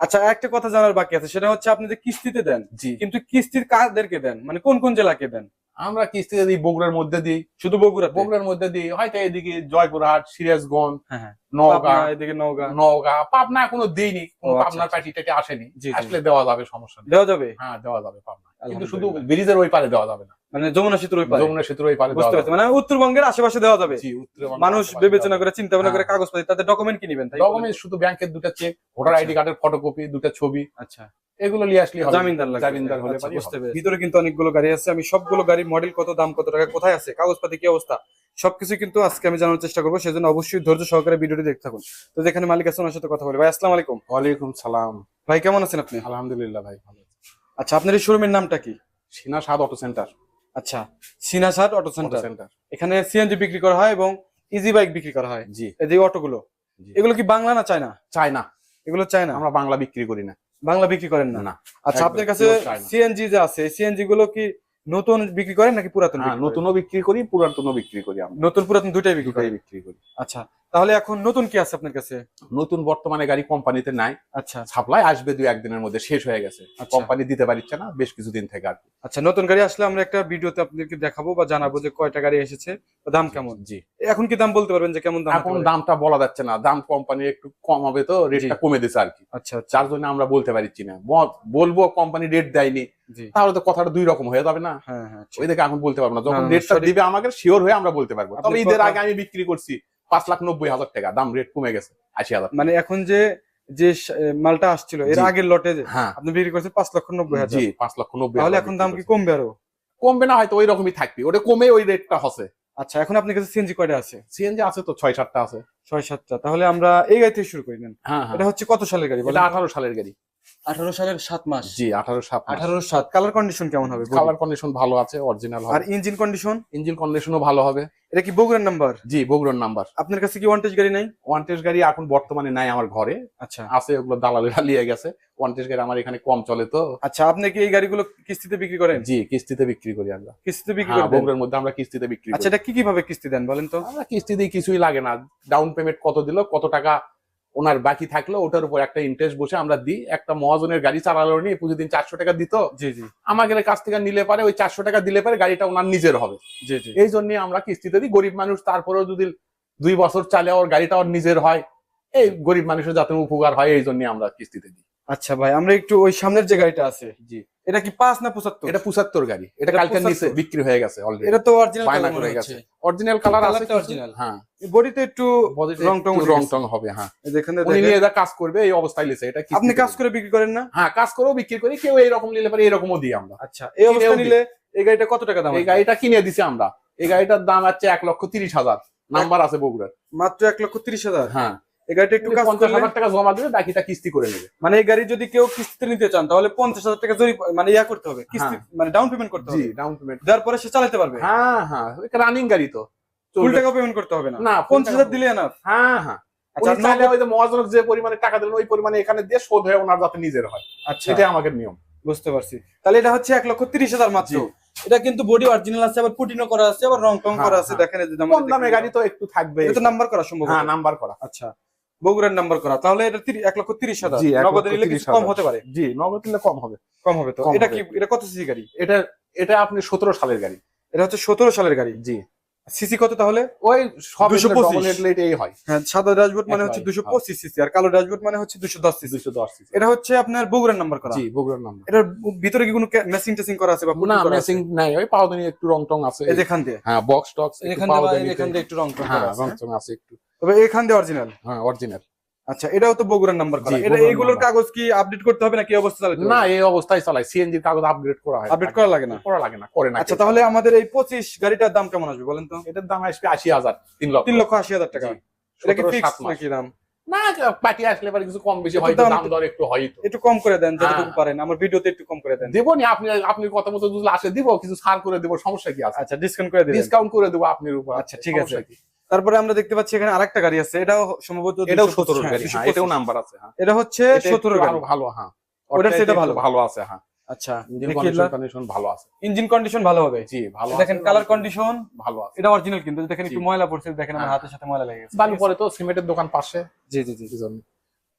আচ্ছা, একটা কথা জানার বাকি আছে, সেটা হচ্ছে আপনি যে কিস্তিতে দেন, জি, কিন্তু কিস্তির কাদেরকে দেন, মানে কোন কোন জেলাকে দেন? আমরা কিস্তিতে দিই বগুড়ার মধ্যে দিই, শুধু বগুড়াতে? বগুড়ার মধ্যে দিই, হয়তো এদিকে জয়পুরহাট, সিরাজগঞ্জ, হ্যাঁ হ্যাঁ। পাবনা, নওগাঁ, এদিকে নওগাঁ। নওগাঁ, পাবনা এখনো দিইনি, ও কোনো আচ্ছা পাবনার আচ্ছা। পার্টি টাটি আসেনি। জি জি। আসলে দেওয়া যাবে, সমস্যা নেই। দেওয়া যাবে? হ্যাঁ, দেওয়া যাবে পাবনা, কিন্তু শুধু আলহামদুলিল্লাহ। ব্রিজের ওই পারে দেওয়া যাবে না, মানে যমুনা সেতুর ওই পারে? যমুনা সেতুর ওই পারে দেওয়া বুঝতে পারছি, যাবে মানে না। উত্তরবঙ্গের আশেপাশে দেওয়া যাবে। জি, উত্তরবঙ্গের মানুষ আশেপাশে দেওয়া বিবেচনা যাবে। করে, চিন্তা ভাবনা করে হ্যাঁ, কাগজপাতি, তাদের ডকুমেন্ট কি নিবেন? তাই ডকুমেন্ট শুধু ব্যাংকের দুটো চেক, ভোটার আচ্ছা। আইডি কার্ডের ফটোকপি, দুটো ছবি, আচ্ছা। এগুলো নিয়ে আসলে হবে। জামিনদার লাগবে? জামিনদার হলে আচ্ছা, পারেই বুঝতে হবে। পেরেছি। ভিতরে কিন্তু অনেকগুলো গাড়ি আছে, আমি সবগুলো গাড়ির মডেল কত, দাম কত টাকা, কোথায় আছে, কাগজপাতি কি অবস্থা, সবকিছু কিন্তু আজকে আমি জানার চেষ্টা করবো। সেজন্য অবশ্যই ধৈর্য সহকারে ভিডিওটি দেখতে থাকুন। তো যেখানে মালিক আছে ওনার সাথে কথা বলি। ভাই আসসালামু আলাইকুম। ওয়ালাইকুম সালাম। ভাই কেমন আছেন আপনি? আলহামদুলিল্লাহ ভাই, ভালো আছি। আচ্ছা, আপনার এই শোরুমের নামটা কি? সিনা সাদ অটো সেন্টার। আচ্ছা, সিনাসাদ অটো অটো সেন্টার। সেন্টার। এখানে সিএনজি বিক্রি করা হয় এবং ইজি বাইক বিক্রি করা হয়। জি, এই যে অটোগুলো, জি। এগুলো কি বাংলা না চায়না? চাই না, এগুলো চায়না? আমরা বাংলা বিক্রি করি না। বাংলা বিক্রি করেন না? না, আচ্ছা, একদম আপনার কাছে pure চায়না। সিএনজি যে আছে, সিএনজি গুলো কি নতুন বিক্রি করেন নাকি পুরাতন হ্যাঁ, বিক্রি করেন? নতুনও বিক্রি করি, পুরাতনও বিক্রি করি, আমরা নতুন পুরাতন দুইটাই বিক্রি দুটাই করেন? বিক্রি করি। আচ্ছা, তাহলে এখন নতুন কি আছে আপনার কাছে? নতুন বর্তমানে গাড়ি কোম্পানিতে নাই, আচ্ছা সাপ্লাই আসবে 2-1 দিনের মধ্যে, শেষ হয়ে গেছে। আচ্ছা। কোম্পানি দিতে পারছে না বেশ কিছুদিন থেকে আর কি। আচ্ছা, নতুন গাড়ি আসলে আমরা একটা ভিডিওতে আপনাদেরকে দেখাবো বা জানাবো যে কয়টা গাড়ি এসেছে, দাম কেমন। জি, এখন কি দাম বলতে পারবেন যে কেমন দাম হতে এখন পারে? দামটা বলা যাচ্ছে না, দাম কোম্পানি একটু কম হবে, তো রেটটা জি। কমে দিচ্ছে আর কি। আচ্ছা আচ্ছা। যার জন্য আমরা বলতে পারছি না, বলবো কোম্পানি রেট দেয়নি, জি। তাহলে তো কথাটা দুই রকম হয়ে যাবে না। হ্যাঁ হ্যাঁ, ঠিক। ওই দেখে এখন বলতে পারবো না, যখন না, রেটটা সঠিক। দিবে আমাকে শিওর হয়ে আমরা বলতে পারবো। আপনার তবে ঈদের কথা- আগে আমি বিক্রি করছি 5,90,000 টাকা, দাম রেট কমে গেছে 80,000। মানে এখন যে যে মালটা আসছিল এর জি। আগের লটে হ্যাঁ, আপনি বিক্রি করছেন 5,90,000। জি, 5,90,000। তাহলে এখন দাম কি কমবে আরো? কমবে না, হয়তো ওই রকমই থাকবে, ওটা কমে ওই রেটটা হচ্ছে। আচ্ছা, এখন আপনার কাছে সিএনজি কয়টা আছে? সিএনজি আছে তো 6-7টা আছে। 6-7টা। তাহলে আমরা এই গাড়ি থেকে শুরু করি নেন। হ্যাঁ, হ্যাঁ। এটা হচ্ছে কত সালের গাড়ি বলেন? এটা 18 সালের গাড়ি। 18 সালের 7 মাস? জি, 18/7 মাস। 18/7। কালার কন্ডিশন কেমন হবে? কালার কন্ডিশন ভালো আছে, অরিজিনাল আর হবে। Engine condition? ইঞ্জিন কন্ডিশনও ভালো হবে। এটা কি বগুড়ার নাম্বার? জি, বগুড়ার নাম্বার। আপনার কাছে কি ওয়ান্টেজ গাড়ি নাই? ওয়ান্টেজ গাড়ি এখন বর্তমানে নাই আমার ঘরে, আচ্ছা আছে, ওগুলো দালালেরা নিয়ে গেছে। ওয়ান্টেজ গাড়ি আমার এখানে কম চলে তো। আচ্ছা, আপনি কি এই গাড়িগুলো কিস্তিতে বিক্রি করেন? জি, কিস্তিতে বিক্রি করি আমরা। কিস্তিতে বিক্রি হ্যাঁ, করে দেন? বগুড়ার মধ্যে আমরা কিস্তিতে বিক্রি আচ্ছা, করি। এটা কি কিভাবে কিস্তি দেন বলেন তো? আমরা কিস্তি দিই, কিছুই লাগে না। ডাউন পেমেন্ট কত দিল, কত টাকা ওনার বাকি থাকলো, ওটার উপর একটা ইন্টারেস্ট বসে আমরা দিই। একটা মহাজনের গাড়ি চালালো নিয়ে প্রতিদিন 400 টাকা দিত, জি জি আমাদের কাছ থেকে নিলে পারে ওই 400 টাকা দিলে পারে গাড়িটা ওনার নিজের হবে। জি জি। এই জন্য আমরা কিস্তিতে দিই। গরিব মানুষ, তারপরেও যদি 2 বছর চালে ওর গাড়িটা ওর নিজের হয়, এই গরিব মানুষের যাতে উপকার হয়, এই জন্য আমরা কিস্তিতে দিই। আচ্ছা ভাই, আমরা একটু ওই সামনের যে গাড়িটা আছে, জি, এটা কি 5 না 75? এটা 75 গাড়ি। এটা এটা কালকে 75? নিচে বিক্রি হয়ে গেছে অলরেডি। এটা তো অরিজিনাল বায়না কালার করে মনে গেছে। হচ্ছে। অরিজিনাল কালার আছে কালারটা কিছু। অরিজিনাল। হ্যাঁ, বডিতে একটু রং টং রং টং হবে। হ্যাঁ, যেখানে উনি নিয়ে যা কাজ করবে এই অবস্থায় লিছে, এটা আপনি কিস্তিতে কাজ দিই। করে বিক্রি করেন না? হ্যাঁ, কাজ করেও বিক্রি করি, কেউ এইরকম নিলে পারে এরকমও দিই আমরা। আচ্ছা, এই অবস্থা কিনেও দিই। নিলে এই গাড়িটা কত টাকা দাম এই আছে? গাড়িটা কিনে দিছি আমরা, এই গাড়িটার দাম আছে 1,30,000, নাম্বার আছে বগুড়ার। মাত্র 1,30,000? হ্যাঁ, এই গাড়িটা একটু কাজ করলে 50,000 টাকা জমা দেবে, বাকিটা কিস্তি করে নেবে। মানে এই গাড়ি যদি কেউ কিস্তিতে নিতে চান তাহলে 50,000 টাকা মানে করতে হবে, কিস্তি মানে ডাউন পেমেন্ট করতে জি, হবে। Down payment. দেওয়ার পরে সে চালাতে পারবে? হ্যাঁ, হ্যাঁ, এটা রানিং গাড়ি তো, ফুল চলবে। টাকা পেমেন্ট করতে হবে না? না, 50,000 দিলে না? হ্যাঁ, হ্যাঁ। আচ্ছা, উনি চাইলে ওই যে মহাজনক যে পরিমাণে টাকা দিলেন ওই পরিমাণে এখানে দিয়ে শোধ হয়ে ওনার যাতে নিজের হয়, আচ্ছা, সেটাই আমাদের নিয়ম। বুঝতে পারছি। তাহলে এটা হচ্ছে 1,30,000 মাত্র। জি। এটা কিন্তু বডি অরিজিনাল আছে, আবার পুটিনও করা আছে, আবার রং টং হ্যাঁ, করা আছে। হ্যাঁ। দেখেন এই যে কম দামে গাড়ি তো একটু থাকবে। এটা তো নাম্বার করা সম্ভব? হ্যাঁ, নাম্বার করা। আচ্ছা, বগুড়ার নাম্বার করা। তাহলে এটা 1,30,000। জি, নগদে নিলে কিছু কম 1,30,000 হতে পারে? জি, নগদ নিলে কম হবে। কম হবে তো? কম এটা হবে। কি, এটা কত সিসি গাড়ি? এটা এটা আপনি 17 সালের গাড়ি। এটা হচ্ছে 17 সালের গাড়ি। জি, সিসি কত তাহলে? ওই সব 225 ডবল হেডলাইট এই হয়। হ্যাঁ, সাদা ড্যাশবোর্ড মানে হচ্ছে একলাই, 225 সিসি, আর কালো ড্যাশবোর্ড মানে হচ্ছে 210 সিসি। 210 সিসি। এটা হচ্ছে আপনার বগুড়ার নাম্বার করা? জি, বগুড়ার নাম্বার। এটার ভিতরে কি কোনো মেসিং টেসিং করা আছে বা না, পুটিং করা আছে? মেসিং নাই, ওই পাউডারি একটু রং টং আছে। এই যেখান দিয়ে? হ্যাঁ, বক্স টক্স একটু এখান দিয়ে বা পাউডারি, এখান দিয়ে একটু রং টং হ্যাঁ, করা আছে, রং হ্যাঁ? টং আছে একটু। তবে এখান দিয়ে অরিজিনাল? হ্যাঁ, অরিজিনাল। আচ্ছা, এটাও তো বগুড়ার নাম্বার করা। জি, এটা বগুড়ার এইগুলোর নাম্বার। কাগজ কি আপডেট করতে হবে নাকি এই অবস্থা চালাতে হবে? না, এই অবস্থায় চালাই, সিএনজির কাগজ আপগ্রেড করা হয়। আপডেট করা লাগে না? করা লাগে না, করে না। আচ্ছা, তাহলে আমাদের এই 25 গাড়িটার দাম কেমন আসবে বলেন তো? এটার দাম আসবে 80,000, 3 লক্ষ। 3,80,000 টাকা? জি, এটা কি 17 ফিক্স 7 মাস। নাকি দাম? না, পার্টি আসলে পরে কিছু কম বেশি একটু হয়তো, দাম- দাম দর একটু হয় তো। একটু কম করে দেন যতটুকু হ্যাঁ। পারেন, আমার ভিডিওতে একটু কম করে দেন। দেবো নি, আপনি আপনি কথা মতো যদি আসে দিব, কিছু ছাড় করে দেবো, সমস্যা কি আছে? আচ্ছা, ডিসকাউন্ট করে দিবেন? ডিসকাউন্ট করে দেবো আপনার উপর। আচ্ছা, ঠিক আছে। সমস্যা কি? তারপরে আমরা দেখতে পাচ্ছি এখানে আরেকটা গাড়ি আছে, এটাও সম্ভবত এটাও 225 17 গাড়ি, হ্যাঁ, 225 এটাও নাম্বার আছে। হ্যাঁ, এটা হচ্ছে এটা 17 একটু গাড়ি। আরো ভালো। হ্যাঁ, ওটার চেয়ে এটা ভালো? ভালো আছে। হ্যাঁ, আচ্ছা, ইঞ্জিন দেখি কন্ডিশন ভালো আছে। ইঞ্জিন কন্ডিশন ভালো হবে? জি, ভালো আছে। দেখেন কালার কন্ডিশন ভালো আছে। এটা অরিজিনাল, কিন্তু দেখেন একটু জি। ময়লা পড়ছে, দেখেন আমার হ্যাঁ। হাতের সাথে ময়লা লেগে গেছে। বালু পরে তো সিমেন্টের দোকান পাশে। জি জি জি। এই জন্য।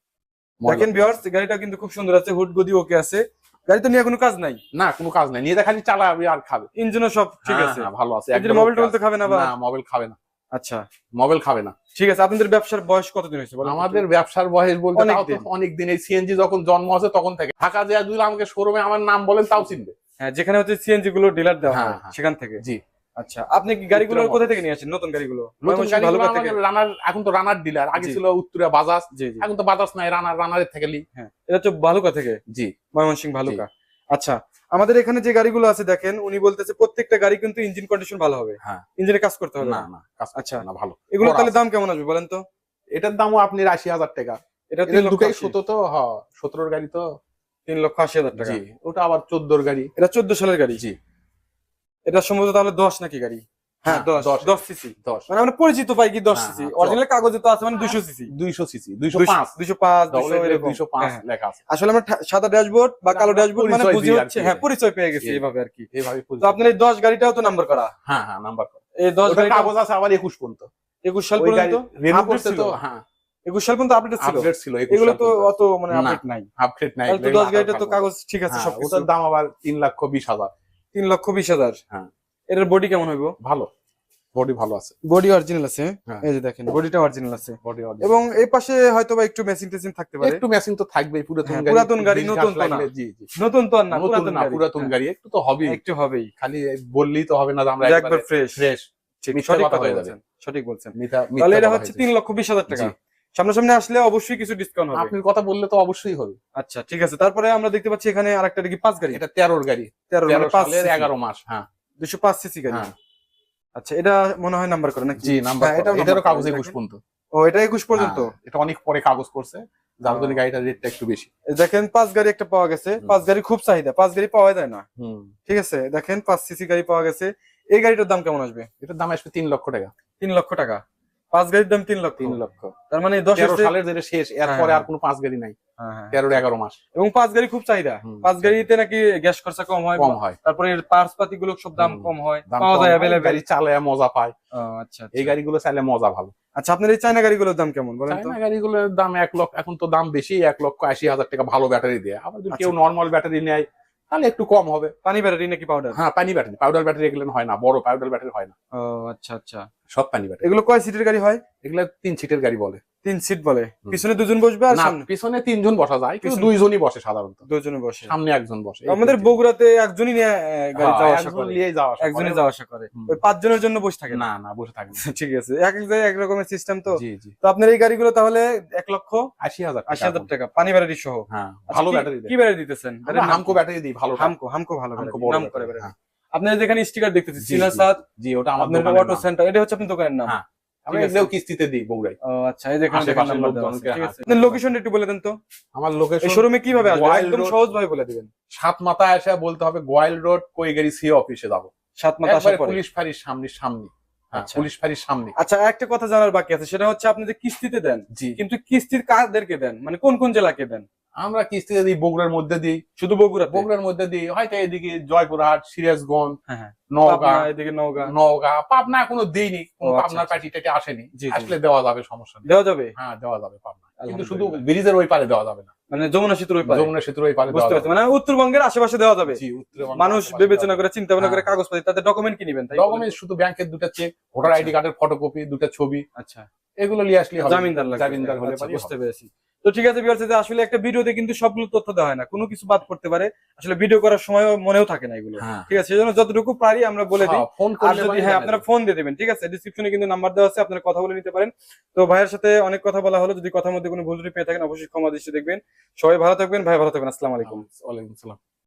দেখেন ভিউয়ার্স, গাড়িটা কিন্তু খুব সুন্দর আছে, হুড গদি ওকে আছে, গাড়ি তো নিয়ে কোনো কাজ নাই, না কোনো কাজ নাই, নিয়ে খালি চালাবে আর খাবে। ইঞ্জিনও সব ঠিক আছে, ভালো আছে। একদম মোবাইল টোবাইল তো খাবে না? না মোবাইল খাবে না। আচ্ছা মোবাইল খাবে না। ঠিক আছে। আপনাদের ব্যবসার বয়স কতদিন হয়েছে বলেন? আমাদের ব্যবসার বয়স বলতে অনেক দিন, এই সিএনজি যখন জন্ম আছে তখন থেকে। ঢাকা যে যদি আমাকে শোরুমে আমার নাম বলেন তাও চিনবে। হ্যাঁ, যেখানে হচ্ছে সিএনজি গুলো ডিলার দেওয়া হয় সেখান থেকে। জি। আচ্ছা, আপনি কি গাড়িগুলো কোথা থেকে নিয়ে আসেন? নতুন গাড়িগুলো? নতুন গাড়িগুলো আমাদের রানার, এখন তো রানার ডিলার, আগে ছিল উত্তরা বাজাজ, এখন তো বাজাজ নাই, রানারের থেকে লি। হ্যাঁ, এটা হচ্ছে ভালুকা থেকে। জি, ময়মনসিংহ ভালুকা। আচ্ছা, আমাদের এখানে যে গাড়িগুলো আছে দেখেন, উনি বলতেছে প্রত্যেকটা গাড়ি কিন্তু ইঞ্জিন কন্ডিশন ভালো হবে। হ্যাঁ, ইঞ্জিনে কাজ করতে হবে না? না কাজ করতে আচ্ছা না, ভালো। এগুলো তাহলে দাম কেমন আসবে বলেন তো? এটার দামও আপনি 80,000 টাকা। এটা 3,80,000 তো 17 গাড়ি তো 3,80,000 টাকা। জি, ওটা আবার 14 গাড়ি। এটা 14 সালের গাড়ি। জি, এটা সম্ভবত তাহলে 10 নাকি গাড়ি? হ্যাঁ 10 সিসি। 10 মানে আমরা পরিচিত পাই কি 10 সিসি, অরিজিনাল কাগজে তো আছে মানে 200 সিসি। 200 সিসি, 205 এরকম 205 লেখা আছে। আসলে আমরা সাদা ড্যাশবোর্ড বা কালো ড্যাশবোর্ড মানে বুঝি হচ্ছে, হ্যাঁ পরিচয় পেয়ে গেছি এইভাবে আর কি। এইভাবে তো আপনার এই 10 গাড়িটাও তো নাম্বার করা? হ্যাঁ হ্যাঁ, নাম্বার করা। এই 10 গাড়ি কাগজ আছে আবার 21 পর্যন্ত। 21 সাল পর্যন্ত রেনু করতে তো। হ্যাঁ, 21 সাল পর্যন্ত আপডেট ছিল। আপডেট ছিল। এগুলো তো অত মানে আপডেট নাই। আপডেট নাই। তাহলে তো 10 গাড়িটা তো কাগজ ঠিক আছে সব কিছু। ওটার দাম আবার 3,20,000। 3,20,000। হ্যাঁ। এর বডি কেমন হইবো? ভালো, বডি ভালো আছে, বডি অরিজিনাল আছে। এই যে দেখেন বডিটা অরিজিনাল আছে, বডি অরিজিনাল। এবং এই পাশে হয়তোবা একটু মেশিন টেসিন থাকতে পারে। একটু মেশিন তো থাকবেই, পুরাতন গাড়ি। পুরাতন গাড়ি, নতুন তো না। জি জি, নতুন তো না, পুরাতন গাড়ি একটু তো হবেই, একটু হবেই। খালি বললেই তো হবে না যে আমরা একবার ফ্রেশ। ঠিক, সঠিক কথা হয়ে যাবে। যাবে, সঠিক বলছেন। তাহলে এটা হচ্ছে 3,20,000 টাকা। সামনাসামনি আসলে অবশ্যই কিছু ডিসকাউন্ট হবে। আপনি কথা বললে তো অবশ্যই হবে। আচ্ছা ঠিক আছে। তারপরে আমরা দেখতে পাচ্ছি এখানে আরেকটা কি 5 গাড়ি? এটা 13 গাড়ি, 13 সালের 11 মাস। হ্যাঁ, 205 সিসি গাড়ি। আচ্ছা, এটা মনে হয় নাম্বার করে নাকি? জি, নাম্বার। এটারও কাগজ 21 পর্যন্ত। ও, এটা 21 পর্যন্ত। এটা অনেক পরে কাগজ করছে, যার জন্য গাড়িটার রেটটা একটু বেশি। দেখেন 5 গাড়ি একটা পাওয়া গেছে। 5 গাড়ি খুব চাহিদা, 5 গাড়ি পাওয়া যায় না। ঠিক আছে, দেখেন 5 সিসি গাড়ি পাওয়া গেছে। এই গাড়িটার দাম কেমন আসবে? এটার দাম আসবে 3 লক্ষ টাকা। 3 লক্ষ টাকা। 5 গাড়ির দাম 3 লক্ষ। 3 লক্ষ। তার মানে 10 সালের যেটা শেষ, এরপরে আর কোনো 5 গাড়ি নাই। 13-11 মাস। এবং 5 গাড়ি খুব চাহিদা। 5 গাড়িতে নাকি গ্যাস খরচা কম হয়। তারপরে পার্টস পাতি গুলো সব দাম কম হয়, পাওয়া যায় अवेलेबल। গাড়ি চালায় মজা পায়। আচ্ছা, এই গাড়িগুলো চাইলে মজা ভালো। আচ্ছা, আপনার এই চায়না গাড়িগুলোর দাম কেমন বলেন তো? চায়না গাড়িগুলোর দাম 1 লক্ষ, এখন তো দাম বেশি, 1,80,000 টাকা ভালো ব্যাটারি দিয়ে। আবার যদি কেউ নরমাল ব্যাটারি নেয় তাহলে একটু কম হবে। পানি ব্যাটারি নাকি পাউডার? হ্যাঁ, পানি ব্যাটারি। পাউডার ব্যাটারি এগুলো হয় না, বড় পাউডার ব্যাটারি হয় না। ও আচ্ছা আচ্ছা, সব পানি ব্যাটারি। এগুলো কয় সিটের গাড়ি হয়? এগুলো 3 সিটের গাড়ি বলে। 3 সিট বলে। পিছনে 2 জন বসবে আর সামনে? পিছনে 3 জন বসা যায়, কিন্তু 2 জনই বসে সাধারণত। 2 জনই বসে, সামনে 1 জন বসে। আমাদের বগুড়াতে একজনই নিয়ে গাড়ি যাওয়া আসা করে। একজনই যাওয়া আসা করে। ওই 5 জনের জন্য বসে থাকে না? না, বসে থাকে না। ঠিক আছে, এক এক জায়গায় এক রকমের সিস্টেম তো। জি জি। তো আপনার এই গাড়িগুলো তাহলে 1,80,000 টাকা পানি ব্যাটারি সহ। হ্যাঁ, ভালো ব্যাটারি। কি ব্যাটারি দিতেছেন? হামকো ব্যাটারি দিই, ভালো। হামকো ভালো ব্যাটারি, নাম করে ব্যাটারি। হ্যাঁ। আপনার যেখানে স্টিকার দেখতেছি সিনাসাদ। জি, ওটা আমাদের অটো সেন্টার। এটা হচ্ছে আপনার দোকানের নাম? হ্যাঁ, আমরা এগুলো কিস্তিতে দিই বগুড়ায়। ও আচ্ছা, এই দেখেন নাম্বার দেওয়া আছে। ঠিক আছে, আপনার লোকেশনটা একটু বলে দেন তো। আমার লোকেশন, এই শোরুমে কিভাবে আসবে একদম সহজ ভাবে বলে দিবেন। 7 মাথায় এসে বলতে হবে গোয়াইল রোড কৈগারি সি অফিসে যাব। 7 মাথা আসার পরে পুলিশ ফাঁড়ির সামনে। আচ্ছা, পুলিশ ফাঁড়ির সামনে। আচ্ছা, একটা কথা জানার বাকি আছে, সেটা হচ্ছে আপনি যে কিস্তিতে দেন, জি, কিন্তু কিস্তির কাদেরকে দেন, মানে কোন কোন জেলাকে দেন? আমরা কিস্তিতে দিই বগুড়ার মধ্যে দিই, শুধু বগুড়ার মধ্যে দিই, হয়তো এদিকে জয়পুরহাট, সিরাজগঞ্জ, হ্যাঁ, নওগাঁ, এদিকে নওগাঁ, পাবনা এখনো দেইনি, কোনো পাবনার পার্টি টাটি আসেনি। আসলে দেওয়া যাবে, সমস্যা নেই, দেওয়া যাবে। হ্যাঁ, দেওয়া যাবে পাবনা, কিন্তু শুধু ব্রিজের ওই পারে দেওয়া যাবে না, মানে যমুনা সেতুর ওই পারে। যমুনা সেতুর ওই পারে বুঝতে পারছি, মানে উত্তরবঙ্গের আশেপাশে দেওয়া যাবে। জি, উত্তরবঙ্গ। মানুষ বিবেচনা করে চিন্তা ভাবনা করে কাগজপত্র, তাদের ডকুমেন্ট কি নেবেন? ডকুমেন্ট শুধু ব্যাংকের 2টা চেক, ভোটার আইডি কার্ডের ফটোকপি, 2টা ছবি। আচ্ছা, এগুলো নিয়ে আসলে হবে। জামিনদার লাগবে। জামিনদার হলে পারি। বুঝতে পেরেছি। তো ঠিক আছে ভিউয়ার্স, আসলে একটা ভিডিওতে কিন্তু সবগুলো তথ্য দেওয়া হয় না, কোনো কিছু বাদ করতে পারে, আসলে ভিডিও করার সময় মনেও থাকে না এগুলো। ঠিক আছে, সেজন্য যতটুকু পারি আমরা বলে দিই। আর যদি আপনারা ফোন দিয়ে দেবেন, ঠিক আছে, ডেসক্রিপশনে কিন্তু নাম্বার দেওয়া আছে, আপনারা কথা বলে নিতে পারেন। তো ভাইয়ের সাথে অনেক কথা বলা হলো, যদি কথার মধ্যে কোনো ভুল ত্রুটি পেয়ে থাকেন অবশ্যই ক্ষমা দৃষ্টি দেখবেন। সবাই ভালো থাকবেন, ভাই ভালো থাকবেন। আসসালামু আলাইকুম। ওয়ালাইকুম আসসালাম।